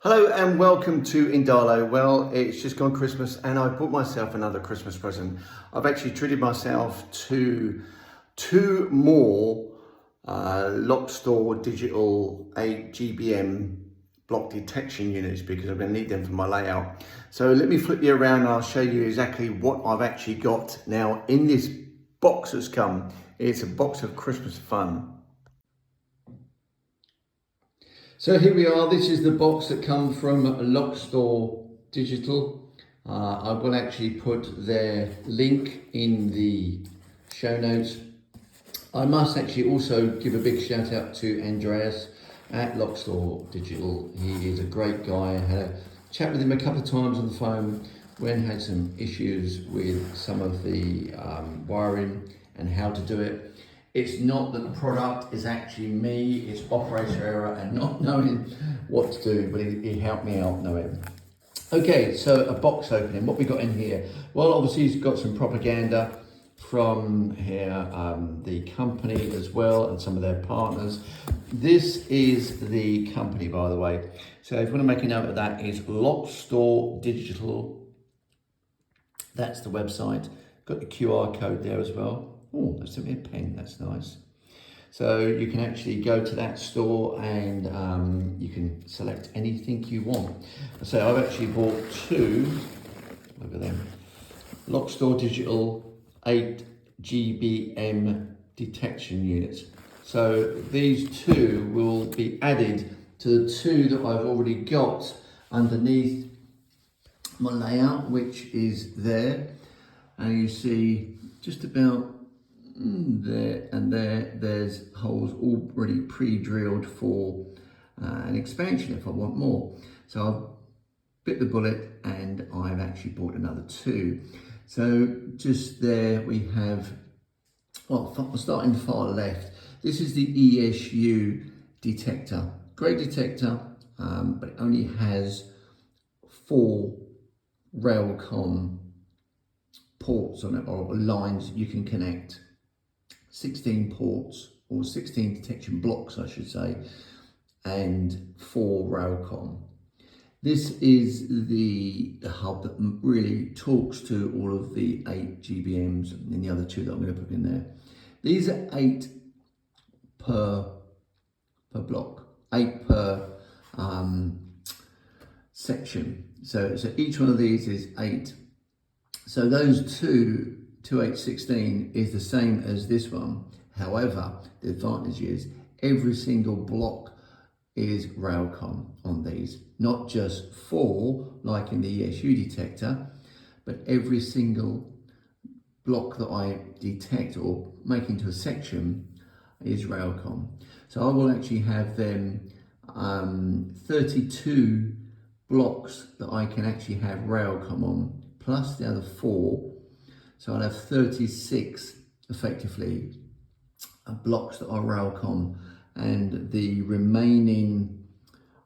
Hello and welcome to Indalo. Well, it's just gone Christmas and I bought myself another Christmas present. I've actually treated myself to two more Lockstore digital 8 GBM block detection units because I'm going to need them for my layout. So let me flip you around and I'll show you exactly what I've actually got now in this box that's come. It's a box of Christmas fun. So here we are, this is the box that comes from Lockstore Digital. I will actually put their link in the show notes. I must actually also give a big shout out to Andreas at Lockstore Digital. He is a great guy. I had a chat with him a couple of times on the phone when I had some issues with some of the wiring and how to do it. It's not that the product is actually me, it's operator error and not knowing what to do, but he helped me out knowing. Okay, so a box opening, what we got in here? Well, obviously he's got some propaganda from here, the company as well, and some of their partners. This is the company, by the way. So if you want to make a note of that, is Lockstore Digital. That's the website. Got the QR code there as well. Oh, they sent me a pen, that's nice. So you can actually go to that store and you can select anything you want. So I've actually bought two, look at them, Lockstore Digital 8 GBM detection units. So these two will be added to the two that I've already got underneath my layout, which is there. And you see just about there and there's holes already pre-drilled for an expansion if I want more. So I've bit the bullet and I've actually bought another two. So just there we have, well, starting far left, this is the ESU detector. Great detector, but it only has 4 Railcom ports on it, or lines you can connect. 16 ports, or 16 detection blocks I should say, and 4 Railcom. This is the hub that really talks to all of the 8 GBMs and the other 2 that I'm going to put in there. These are 8 per block, 8 per section. So each one of these is 8. So those 2/816 is the same as this one. However, the advantage is every single block is Railcom on these. Not just 4 like in the ESU detector, but every single block that I detect or make into a section is Railcom. So I will actually have them 32 blocks that I can actually have Railcom on, plus the other 4. So I'll have 36 effectively blocks that are Railcom, and the remaining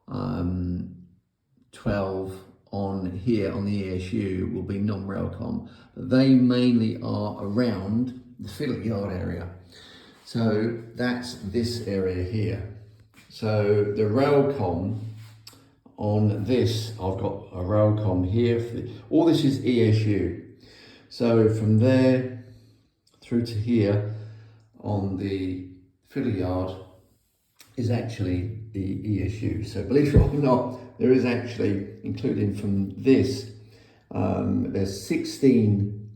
12 on here on the ESU will be non-Railcom, but they mainly are around the fiddle yard area. So that's this area here. So the Railcom on this, I've got a Railcom here. All this is ESU. So from there through to here on the fiddle yard is actually the ESU. So believe it or not, there is actually, including from this, there's 16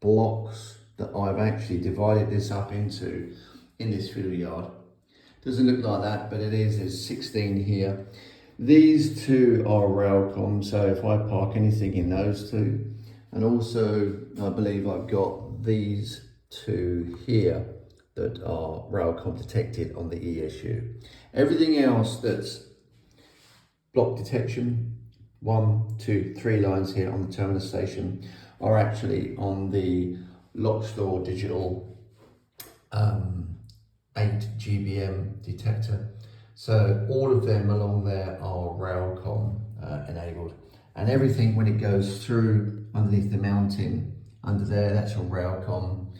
blocks that I've actually divided this up into in this fiddle yard. Doesn't look like that, but it is. There's 16 here. These 2 are Railcom, so if I park anything in those 2, and also I believe I've got these 2 here that are Railcom detected on the ESU. Everything else that's block detection, 1, 2, 3 lines here on the terminus station, are actually on the Lockstore Digital 8 GBM detector. So all of them along there are Railcom enabled, and everything when it goes through underneath the mounting under there, that's all Railcom.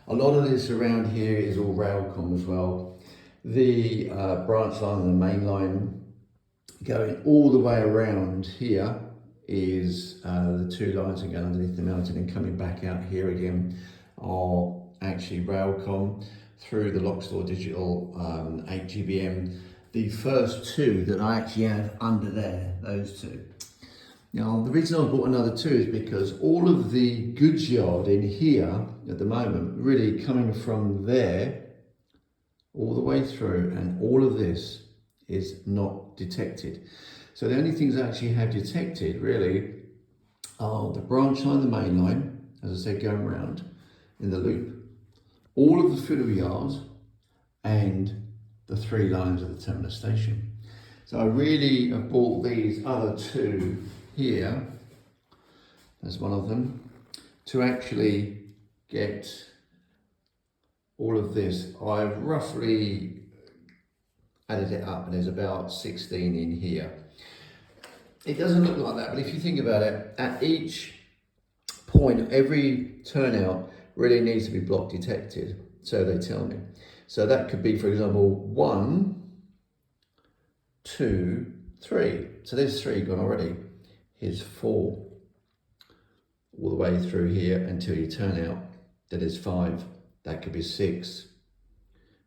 A lot of this around here is all Railcom as well. The branch line and the main line going all the way around here is the two lines that go underneath the mountain, and coming back out here again are actually Railcom through the Lockstore Digital 8 GBM. The first two that I actually have under there, those two. Now, the reason I bought another two is because all of the goods yard in here at the moment, really coming from there all the way through, and all of this is not detected. So the only things I actually have detected really are the branch line, the main line, as I said, going around in the loop, all of the fiddle yards, and the three lines of the terminus station. So I really have bought these other two here, there's one of them, to actually get all of this. I've roughly added it up, and there's about 16 in here. It doesn't look like that, but if you think about it, at each point, every turnout really needs to be block detected, so they tell me. So that could be, for example, 1, 2, 3. So there's 3 gone already. Here's 4, all the way through here until you turn out. Then there's 5. That could be 6.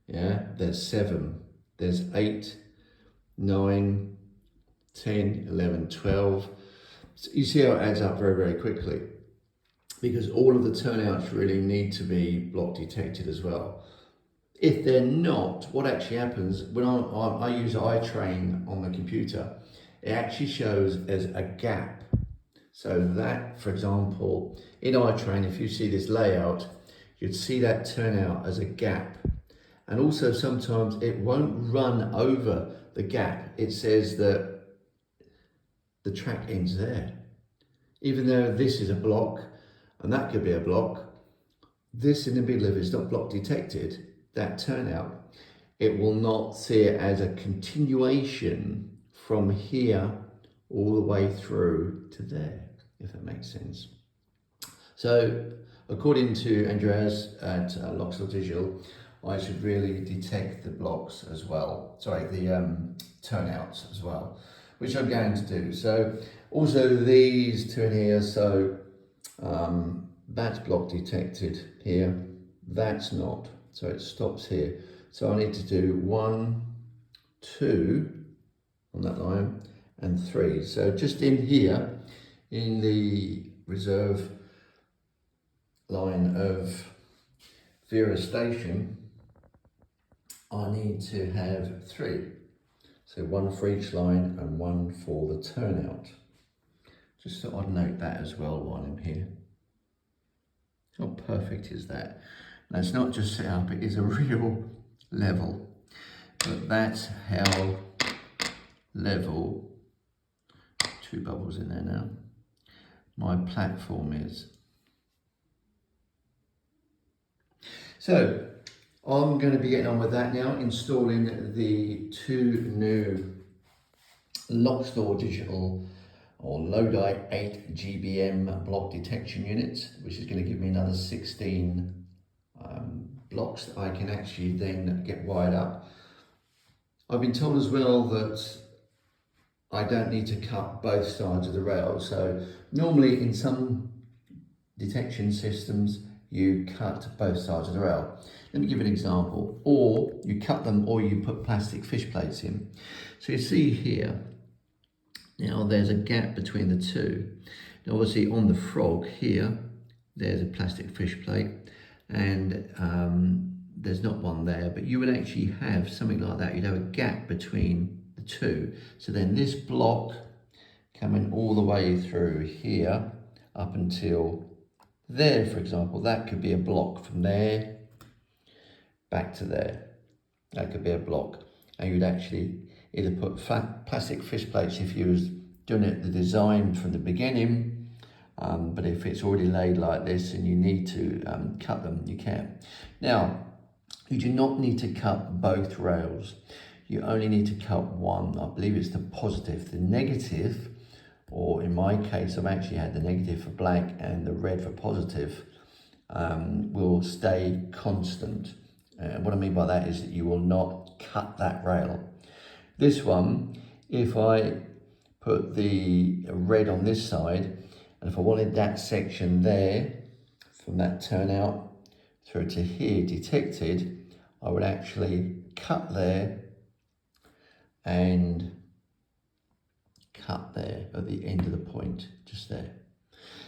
Yeah, there's 7. There's 8, 9, 10, 11, 12. So you see how it adds up very, very quickly, because all of the turnouts really need to be block detected as well. If they're not, what actually happens, when I use iTrain on the computer, it actually shows as a gap. So that, for example, in iTrain, if you see this layout, you'd see that turnout as a gap. And also sometimes it won't run over the gap. It says that the track ends there. Even though this is a block, and that could be a block, this in the middle of it is not block detected, that turnout, it will not see it as a continuation from here all the way through to there, if that makes sense. So according to Andreas at Lockstore Digital, I should really detect the blocks as well, sorry, the turnouts as well, which I'm going to do. So also these two in here, so that's block detected here, that's not, so it stops here. So I need to do 1, 2 on that line, and 3. So just in here, in the reserve line of Vera Station, I need to have 3. So 1 for each line and 1 for the turnout. Just thought I'd note that as well while I'm here. How perfect is that? Now it's not just set up, it is a real level. But that's how level, 2 bubbles in there now, my platform is. So I'm going to be getting on with that now, installing the 2 new Lockstore Digital or Lodi 8 GBM block detection units, which is going to give me another 16 blocks that I can actually then get wired up. I've been told as well that I don't need to cut both sides of the rail. So normally in some detection systems, you cut both sides of the rail. Let me give an example. Or you cut them, or you put plastic fish plates in. So you see here, now there's a gap between the two. Now obviously on the frog here, there's a plastic fish plate, and there's not one there, but you would actually have something like that. You'd have a gap between the two. So then this block coming all the way through here up until there, for example, that could be a block from there back to there. That could be a block. And you'd actually either put flat plastic fish plates if you was doing it the design from the beginning, but if it's already laid like this and you need to cut them, you can. Now, you do not need to cut both rails. You only need to cut one. I believe it's the positive. The negative, or in my case, I've actually had the negative for black and the red for positive, will stay constant. What I mean by that is that you will not cut that rail. This one if I put the red on this side, and if I wanted that section there, from that turnout through to here detected, I would actually cut there and cut there at the end of the point, just there.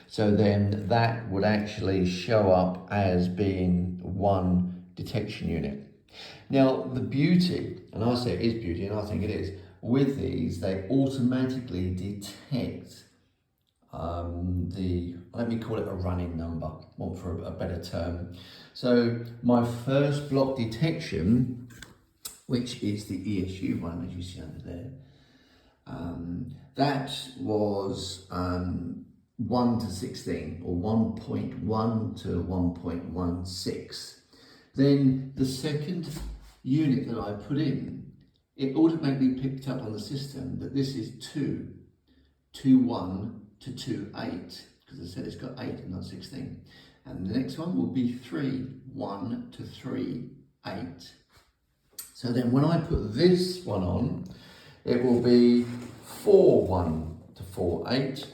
So then that would actually show up as being one detection unit. Now the beauty, and I say it is beauty, and I think it is, with these they automatically detect let me call it a running number, one for a better term. So my first block detection, which is the ESU one, as you see under there, that was 1 to 16, or 1.1 to 1.16. Then the second unit that I put in, it automatically picked up on the system that this is 2.1 to 2.8, because I said it's got 8 and not 16. And the next one will be 3.1 to 3.8. So then when I put this one on, it will be 4.1 to 4.8.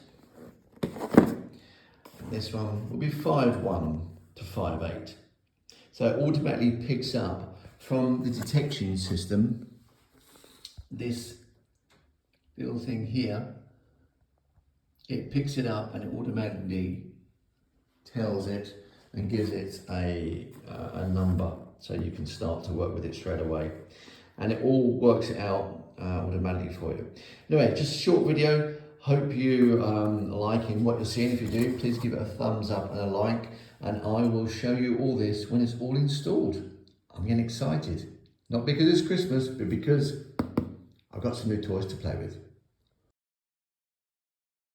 This one will be 5.1 to 5.8. So it automatically picks up from the detection system this little thing here. It picks it up and it automatically tells it and gives it a number, so you can start to work with it straight away. And it all works it out automatically for you. Anyway, just a short video. Hope you are liking what you're seeing. If you do, please give it a thumbs up and a like, and I will show you all this when it's all installed. I'm getting excited, not because it's Christmas, but because I've got some new toys to play with.